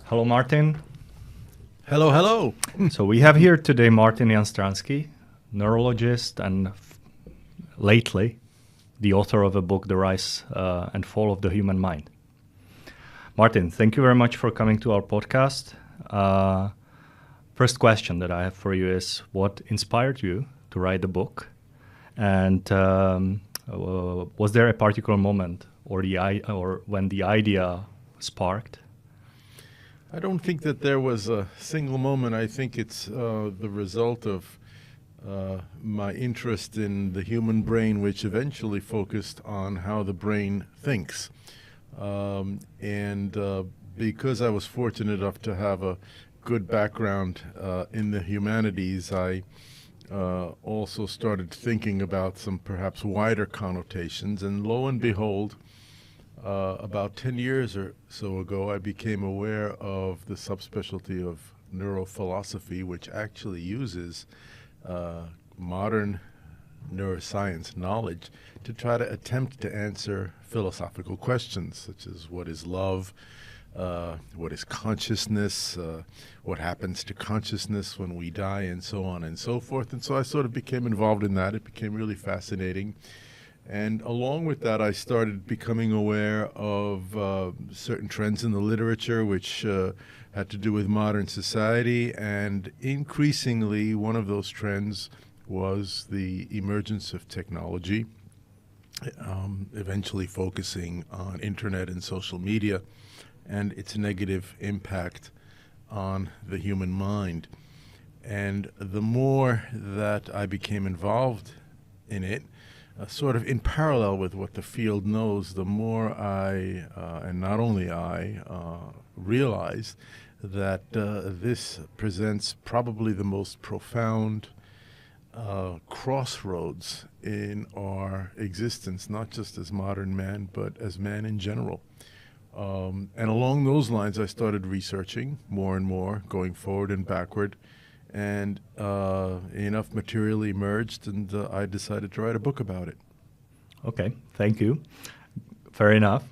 Hello, Martin. Hello, hello. So we have here today Martin Janstransky, neurologist and lately the author of a book, The Rise and Fall of the Human Mind. Martin, thank you very much for coming to our podcast. First question that I have for you is, what inspired you to write the book? And was there a particular moment or when the idea sparked? I don't think that there was a single moment. I think it's the result of my interest in the human brain, which eventually focused on how the brain thinks. Because I was fortunate enough to have a good background in the humanities, I also started thinking about some perhaps wider connotations. And lo and behold, about 10 years or so ago, I became aware of the subspecialty of neurophilosophy, which actually uses modern neuroscience knowledge to try to attempt to answer philosophical questions, such as what is love, what is consciousness, what happens to consciousness when we die, and so on and so forth. And so I sort of became involved in that. It became really fascinating. And along with that, I started becoming aware of certain trends in the literature which had to do with modern society. And increasingly, one of those trends was the emergence of technology, eventually focusing on internet and social media and its negative impact on the human mind. And the more that I became involved in it, sort of in parallel with what the field knows, the more I, and not only I, realized that this presents probably the most profound crossroads in our existence, not just as modern man, but as man in general. And along those lines, I started researching more and more, going forward and backward, and enough material emerged, and I decided to write a book about it. Okay, thank you. Fair enough.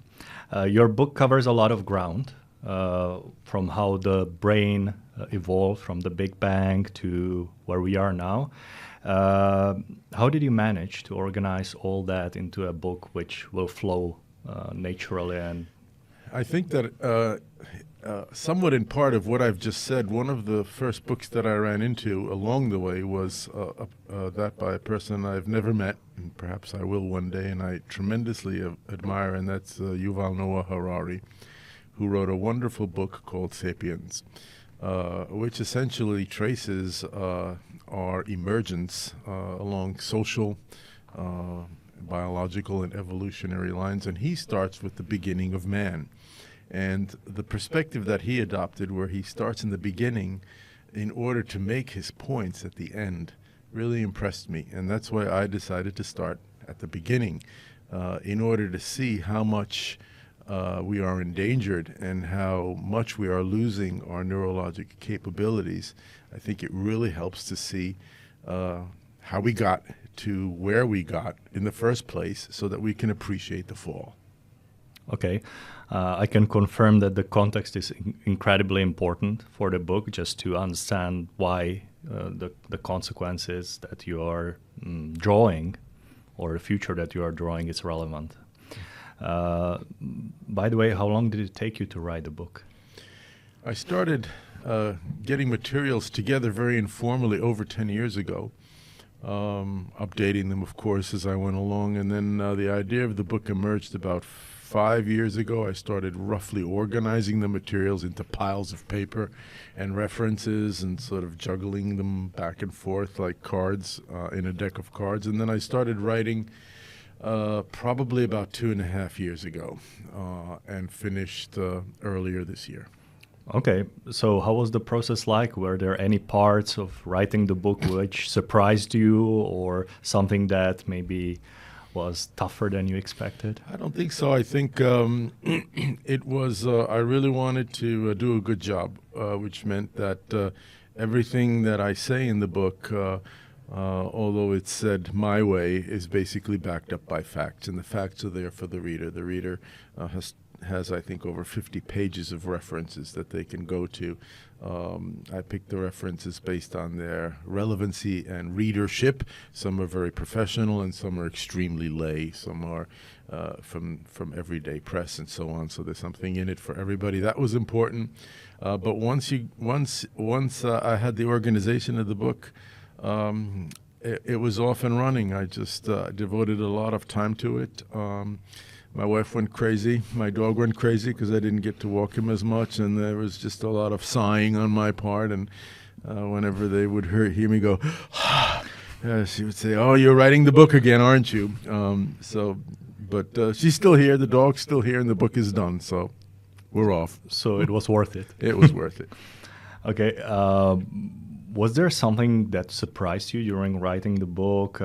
Your book covers a lot of ground, from how the brain evolved from the Big Bang to where we are now. How did you manage to organize all that into a book which will flow naturally? And I think that somewhat in part of what I've just said, one of the first books that I ran into along the way was that by a person I've never met, and perhaps I will one day, and I tremendously admire, and that's Yuval Noah Harari, who wrote a wonderful book called Sapiens, which essentially traces our emergence along social, biological, and evolutionary lines, and he starts with the beginning of man. And the perspective that he adopted, where he starts in the beginning in order to make his points at the end, really impressed me. And that's why I decided to start at the beginning, in order to see how much we are endangered and how much we are losing our neurologic capabilities. I think it really helps to see how we got to where we got in the first place so that we can appreciate the fall. okay, I can confirm that the context is incredibly important for the book, just to understand why the consequences that you are drawing, or the future that you are drawing, is relevant. By the way, how long did it take you to write the book? I started getting materials together very informally over 10 years ago, updating them, of course, as I went along. And then the idea of the book emerged about 5 years ago. I started roughly organizing the materials into piles of paper and references and sort of juggling them back and forth like cards in a deck of cards. And then I started writing probably about 2.5 years ago and finished earlier this year. Okay, so how was the process like? Were there any parts of writing the book which surprised you, or something that maybe was tougher than you expected? I don't think so. I think it was, I really wanted to do a good job, which meant that everything that I say in the book, although it's said my way, is basically backed up by facts, and the facts are there for the reader. The reader has has, I think, over 50 pages of references that they can go to. I picked the references based on their relevancy and readership. Some are very professional, and some are extremely lay. Some are from everyday press and so on. So there's something in it for everybody. That was important. But once I had the organization of the book, it was off and running. I just devoted a lot of time to it. My wife went crazy. My dog went crazy because I didn't get to walk him as much, and there was just a lot of sighing on my part. And whenever they would hear me go, she would say, "Oh, you're writing the book again, aren't you?" But she's still here. The dog's still here, and the book is done. So we're off. So it was worth it. It was worth it. Okay. Was there something that surprised you during writing the book?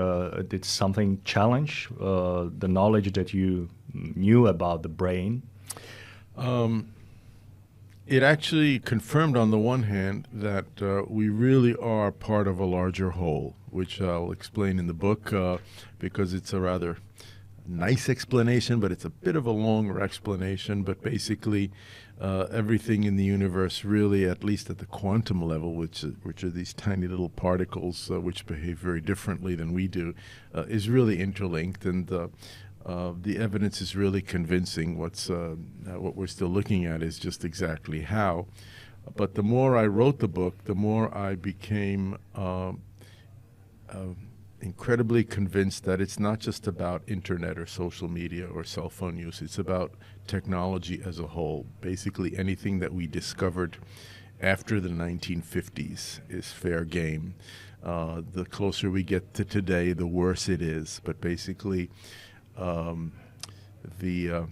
Did something challenge the knowledge that you knew about the brain? It actually confirmed, on the one hand, that we really are part of a larger whole, which I'll explain in the book because it's a rather nice explanation, but it's a bit of a longer explanation. But basically, everything in the universe really, at least at the quantum level, which are these tiny little particles which behave very differently than we do, is really interlinked, and the evidence is really convincing. What we're still looking at is just exactly how. But the more I wrote the book, the more I became incredibly convinced that it's not just about internet or social media or cell phone use. It's about technology as a whole. Basically, anything that we discovered after the 1950s is fair game. The closer we get to today, the worse it is. But basically, the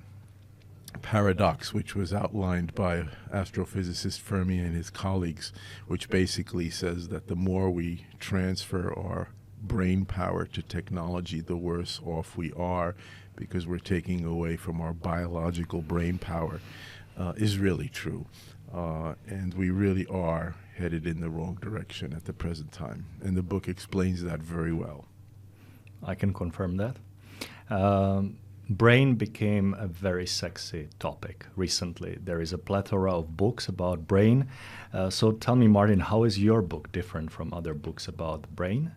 paradox, which was outlined by astrophysicist Fermi and his colleagues, which basically says that the more we transfer our brain power to technology, the worse off we are, because we're taking away from our biological brain power, is really true. And we really are headed in the wrong direction at the present time. And the book explains that very well. I can confirm that. Brain became a very sexy topic recently. There is a plethora of books about brain. So tell me, Martin, how is your book different from other books about the brain?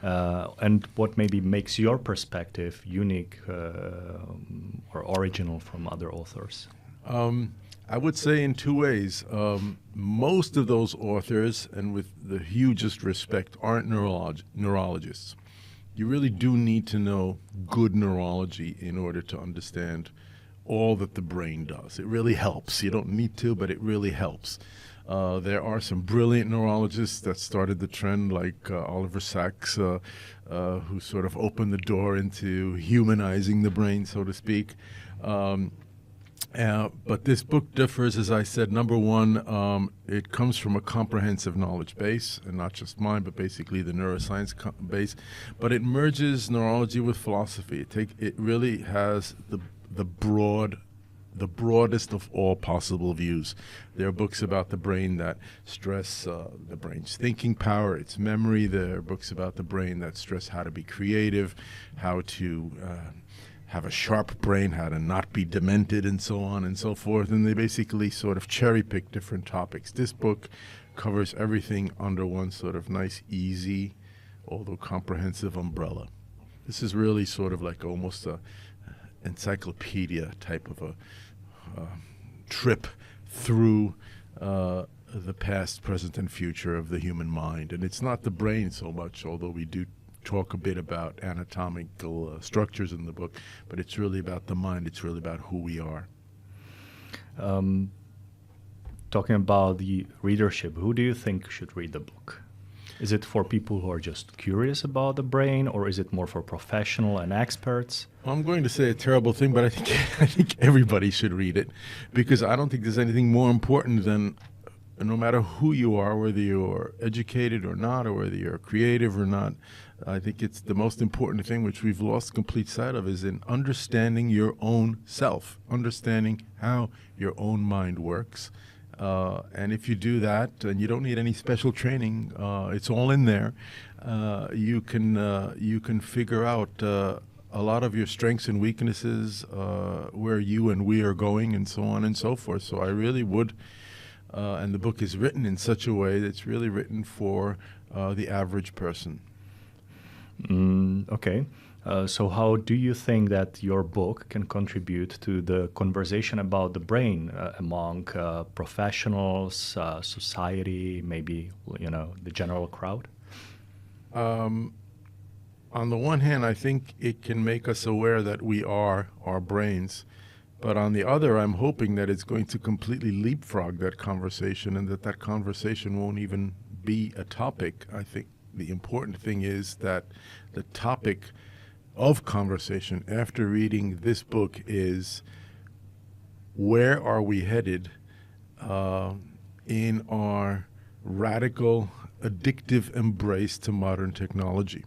And what maybe makes your perspective unique or original from other authors? I would say in two ways. Most of those authors, and with the hugest respect, aren't neurologists. You really do need to know good neurology in order to understand all that the brain does. It really helps. You don't need to, but it really helps. There are some brilliant neurologists that started the trend, like Oliver Sacks, who sort of opened the door into humanizing the brain, so to speak. But this book differs, as I said. Number one, it comes from a comprehensive knowledge base, and not just mine, but basically the neuroscience base. But it merges neurology with philosophy. It really has the broadest of all possible views. There are books about the brain that stress the brain's thinking power, its memory. There are books about the brain that stress how to be creative, how to have a sharp brain, how to not be demented, and so on and so forth. And they basically sort of cherry pick different topics. This book covers everything under one sort of nice, easy, although comprehensive umbrella. This is really sort of like almost a encyclopedia type of a trip through the past, present, and future of the human mind. And it's not the brain so much, although we do talk a bit about anatomical structures in the book, but it's really about the mind. It's really about who we are. Talking about the readership, who do you think should read the book? Is it for people who are just curious about the brain, or is it more for professional and experts? Well, I'm going to say a terrible thing, but I think everybody should read it, because I don't think there's anything more important than, no matter who you are, whether you're educated or not, or whether you're creative or not, I think it's the most important thing, which we've lost complete sight of, is in understanding your own self, understanding how your own mind works. And if you do that, and you don't need any special training, it's all in there. You can figure out a a lot of your strengths and weaknesses, where you and we are going, and so on and so forth. So I really would, and the book is written in such a way that's really written for the average person. Okay. So how do you think that your book can contribute to the conversation about the brain among professionals, society, maybe, the general crowd? On the one hand, I think it can make us aware that we are our brains. But on the other, I'm hoping that it's going to completely leapfrog that conversation, and that conversation won't even be a topic. I think the important thing is that the topic of conversation after reading this book is, where are we headed in our radical, addictive embrace to modern technology?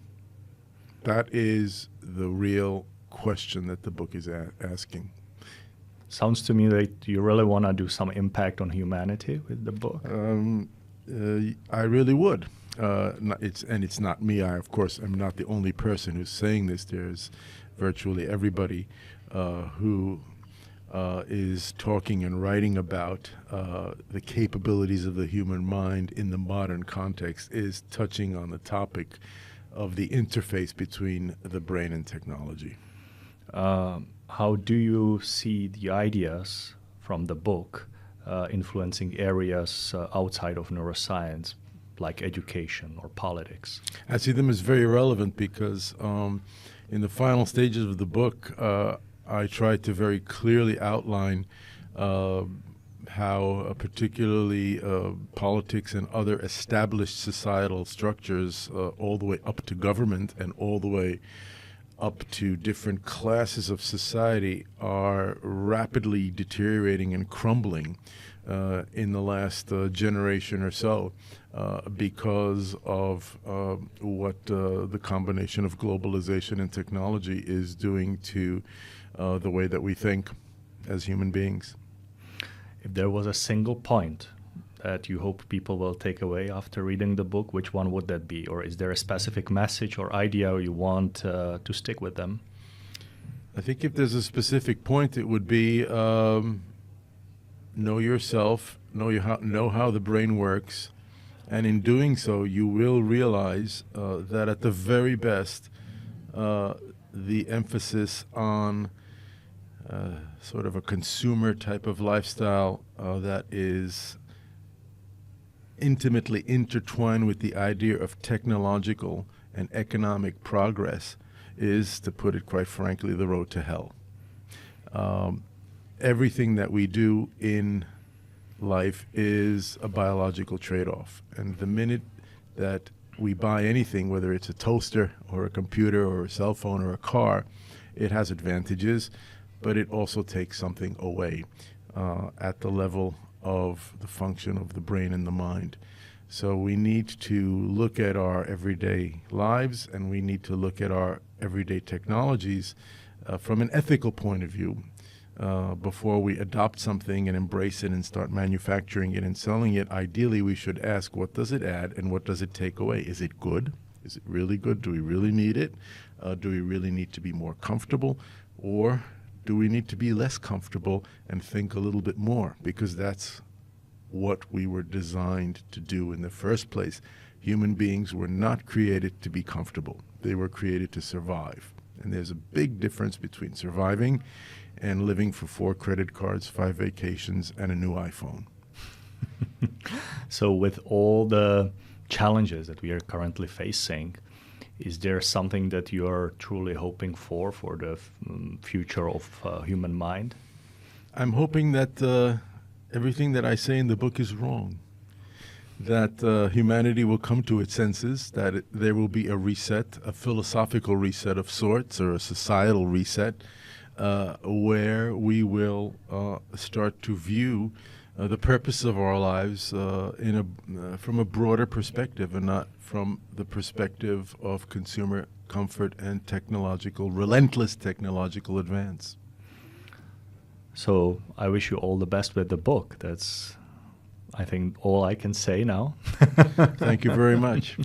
That is the real question that the book is asking. Sounds to me that you really want to do some impact on humanity with the book. I really would. It's not me. I, of course, am not the only person who's saying this. There's virtually everybody who is talking and writing about the capabilities of the human mind in the modern context, is touching on the topic of the interface between the brain and technology. How do you see the ideas from the book influencing areas outside of neuroscience, like education or politics? I see them as very relevant because in the final stages of the book, I try to very clearly outline how particularly politics and other established societal structures, all the way up to government and all the way up to different classes of society, are rapidly deteriorating and crumbling in the last generation or so because of what the combination of globalization and technology is doing to the way that we think as human beings. If there was a single point that you hope people will take away after reading the book, which one would that be? Or is there a specific message or idea you want to stick with them? I think if there's a specific point, it would be know yourself, know how the brain works, and in doing so, you will realize that at the very best, the emphasis on sort of a consumer type of lifestyle that is intimately intertwined with the idea of technological and economic progress is, to put it quite frankly, the road to hell. Everything that we do in life is a biological trade-off. And the minute that we buy anything, whether it's a toaster or a computer or a cell phone or a car, it has advantages, but it also takes something away at the level of the function of the brain and the mind. So we need to look at our everyday lives, and we need to look at our everyday technologies from an ethical point of view before we adopt something and embrace it and start manufacturing it and selling it. Ideally, we should ask, what does it add and what does it take away? Is it good? Is it really good? Do we really need it? Do we really need to be more comfortable? Or do we need to be less comfortable and think a little bit more? Because that's what we were designed to do in the first place. Human beings were not created to be comfortable. They were created to survive. And there's a big difference between surviving and living for 4 credit cards, 5 vacations, and a new iPhone. So with all the challenges that we are currently facing, is there something that you are truly hoping for the future of human mind? I'm hoping that everything that I say in the book is wrong, that humanity will come to its senses, that there will be a reset, a philosophical reset of sorts, or a societal reset, where we will start to view the purpose of our lives from a broader perspective, and not from the perspective of consumer comfort and relentless technological advance. So I wish you all the best with the book. That's, I think, all I can say now. Thank you very much.